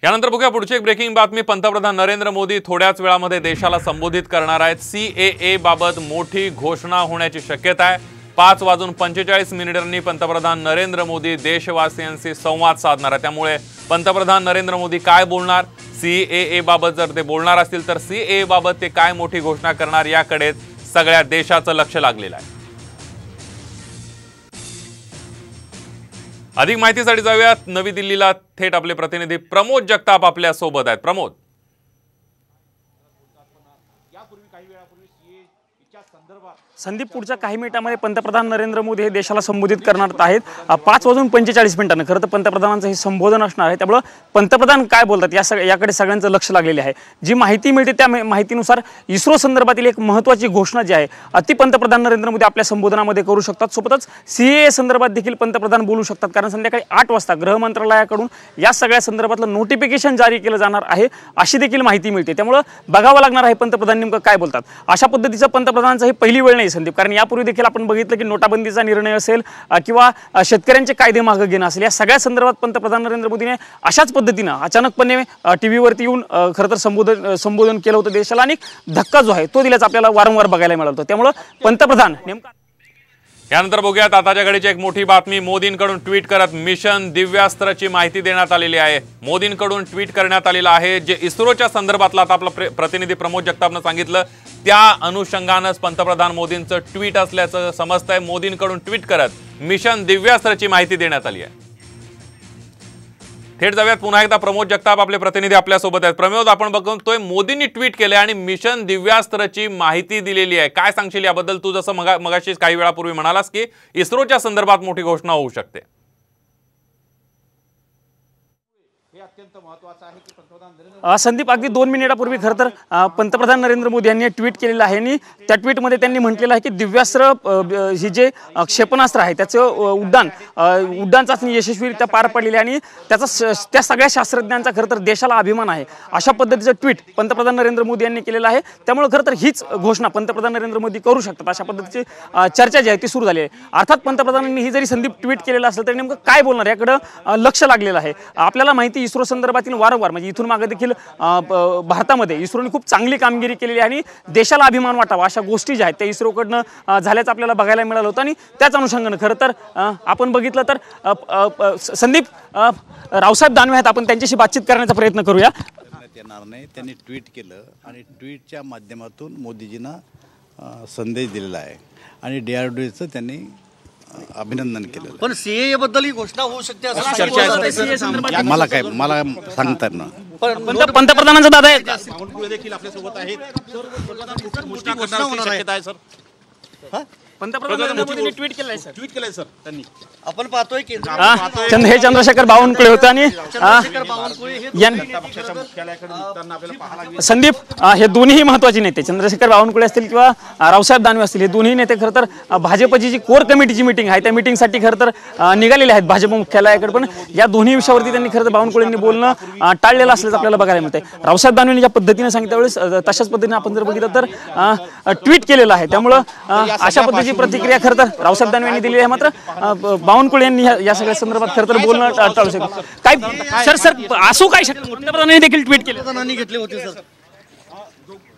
यानंतर बघूया पुढची एक ब्रेकिंग बातमी। पंतप्रधान नरेंद्र मोदी थोड्याच वेळामध्ये देशाला संबोधित करणार आहेत। सीएए बाबत मोठी घोषणा होण्याची शक्यता आहे। 5:45 पंतप्रधान नरेंद्र मोदी देशवासियांशी संवाद साधणार आहे। त्यामुळे पंतप्रधान नरेंद्र मोदी काय बोलणार, सीएए बाबत जर ते बोलणार असतील तर सीएए बाबत ते काय मोठी घोषणा करणार याकडे सगळ्या देशाचं लक्ष लागलेलं आहे। अधिक माहितीसाठी जाऊयात नवी दिल्लीला। थेट आपले प्रतिनिधी प्रमोद जगताप आपल्या सोबत आहेत। प्रमोद, संदीप, पुढच्या काही मिनिटांमध्ये पंतप्रधान नरेंद्र मोदी हे देशाला संबोधित करणार आहेत। 5:45 खरं तर पंतप्रधानांचं हे संबोधन असणार आहे। त्यामुळे पंतप्रधान काय बोलतात याकडे सगळ्यांचं लक्ष लागलेलं आहे। जी माहिती मिळते त्या माहितीनुसार इस्रो संदर्भातील एक महत्त्वाची घोषणा जी आहे ती पंतप्रधान नरेंद्र मोदी आपल्या संबोधनामध्ये करू शकतात। सोबतच सीएए संदर्भात देखील पंतप्रधान बोलू शकतात, कारण संध्याकाळी 8 वाजता गृह मंत्रालयाकडून या सगळ्या संदर्भातलं नोटिफिकेशन जारी केलं जाणार आहे अशी देखील माहिती मिळते। त्यामुळे बघावं लागणार आहे पंतप्रधान नेमकं काय बोलतात। अशा पद्धतीचं पंतप्रधानांचं ही पहिली वेळ नाही संदीप, कारण यापूर्वी देखील आपण बघितलं की नोटाबंदीचा निर्णय असेल किंवा शेतकऱ्यांचे कायदे मागे घेणं असेल, या सगळ्या संदर्भात पंतप्रधान नरेंद्र मोदीने अशाच पद्धतीनं अचानकपणे टीव्हीवरती येऊन खरं तर संबोधन केलं होतं देशाला, आणि धक्का जो आहे तो दिल्याचं आपल्याला वारंवार बघायला मिळालं होतं। त्यामुळे पंतप्रधान नेमका यानंतर बघूयात आताच्या घडीची एक मोठी बातमी। मोदींकडून ट्विट करत मिशन दिव्यास्त्रची माहिती देण्यात आलेली आहे। मोदींकडून ट्विट करण्यात आलेलं आहे, जे इस्रोच्या संदर्भातला आता आपला प्रतिनिधी प्रमोद जगतापनं सांगितलं त्या अनुषंगानंच पंतप्रधान मोदींचं ट्विट असल्याचं समजतंय। मोदींकडून ट्विट करत मिशन दिव्यास्त्रची माहिती देण्यात आली आहे। थेट जाऊयात पुन्हा एकदा प्रमोद जगताप आपले प्रतिनिधी आपल्या सोबत आहेत। प्रमोद, आपण बघतोय मोदींनी ट्विट केले आणि मिशन दिव्यास्त्रची माहिती दिलेली आहे, काय सांगशील याबद्दल? तू जसं मगाशी काही वेळापूर्वी म्हणालास की इस्रोच्या संदर्भात मोठी घोषणा होऊ शकते। संदीप, अगदी 2 मिनिटापूर्वी खरं तर पंतप्रधान नरेंद्र मोदी यांनी ट्विट केलेलं आहे आणि त्या ट्विटमध्ये त्यांनी म्हटलेलं आहे की दिव्यास्त्र ही जे क्षेपणास्त्र आहे त्याचं उड्डाण चाचणी यशस्वीरित्या पार पडलेली आहे आणि त्या सगळ्या शास्त्रज्ञांचा खरं तर देशाला अभिमान आहे, अशा पद्धतीचं ट्विट पंतप्रधान नरेंद्र मोदी यांनी केलेलं आहे। त्यामुळे खरं तर हीच घोषणा पंतप्रधान नरेंद्र मोदी करू शकतात, अशा पद्धतीची चर्चा जी आहे ती सुरू झाली आहे। अर्थात पंतप्रधानांनी ही जरी संदीप ट्विट केलेलं असलं तरी नेमकं काय बोलणार याकडं लक्ष लागलेलं आहे। आपल्याला माहिती इस्रो संदर्भातील वारंवार म्हणजे इथून मागे देखील भारतामध्ये इस्रोने खूप चांगली कामगिरी केलेली आहे आणि देशाला अभिमान वाटावा अशा गोष्टी ज्या आहेत त्या इस्रोकडनं झाल्याचं आपल्याला बघायला मिळालं होतं। आणि त्याच अनुषंगानं खरं तर आपण बघितलं तर संदीप रावसाहेब दानवे आहेत, आपण त्यांच्याशी बातचीत करण्याचा प्रयत्न करूया। येणार नाही, त्यांनी ट्विट केलं आणि ट्विटच्या माध्यमातून मोदीजींना संदेश दिलेला आहे आणि DRDOचं त्यांनी अभिनंदन केलं। पण सीएए बद्दल ही घोषणा होऊ शकते असं मला सांगतात ना। पंतप्रधानांचा दादा आहे देखील आपल्या सोबत आहेत, घोषणा होणार आहे। पंतप्रधानांनी ट्विट केलंय सर त्यांनी आपण पाहतोय हे चंद्रशेखर बावनकुळे होतं आणि संदीप हे दोन्ही महत्त्वाचे नेते चंद्रशेखर बावनकुळे असतील किंवा रावसाहेब दानवे असतील, हे दोन्ही नेते खरं तर भाजपची जी कोर कमिटीची मीटिंग आहे त्या मीटिंगसाठी खरं तर निघालेले आहेत भाजप मुख्यालयाकडे। पण या दोन्ही विषयावरती त्यांनी खरं तर बावनकुळेंनी बोलणं टाळलेलं असल्याचं आपल्याला बघायला मिळतंय। रावसाहेब दानवेंनी ज्या पद्धतीने सांगितल्या वेळेस तशाच पद्धतीने आपण जर बघितलं तर ट्विट केलेलं आहे। त्यामुळं अशा पद्धतीची प्रतिक्रिया खरं तर रावसाहेब दानवे यांनी दिली आहे, मात्र बावनकुळे यांनी या सगळ्या संदर्भात खरं तर बोलणं टाळू शकतो। काय सर असो काय शकतं, पंतप्रधानांनी देखील ट्विट केले घेतले होते सर।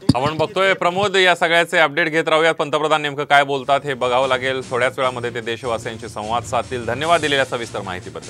आपण बघतोय प्रमोद, या सगळ्याचे अपडेट घेत राहूयात। पंतप्रधान नेमकं काय बोलतात हे बघावं लागेल। थोड्याच वेळामध्ये ते देशवासियांशी संवाद साधतील। धन्यवाद दिलेल्या सविस्तर माहितीबद्दल।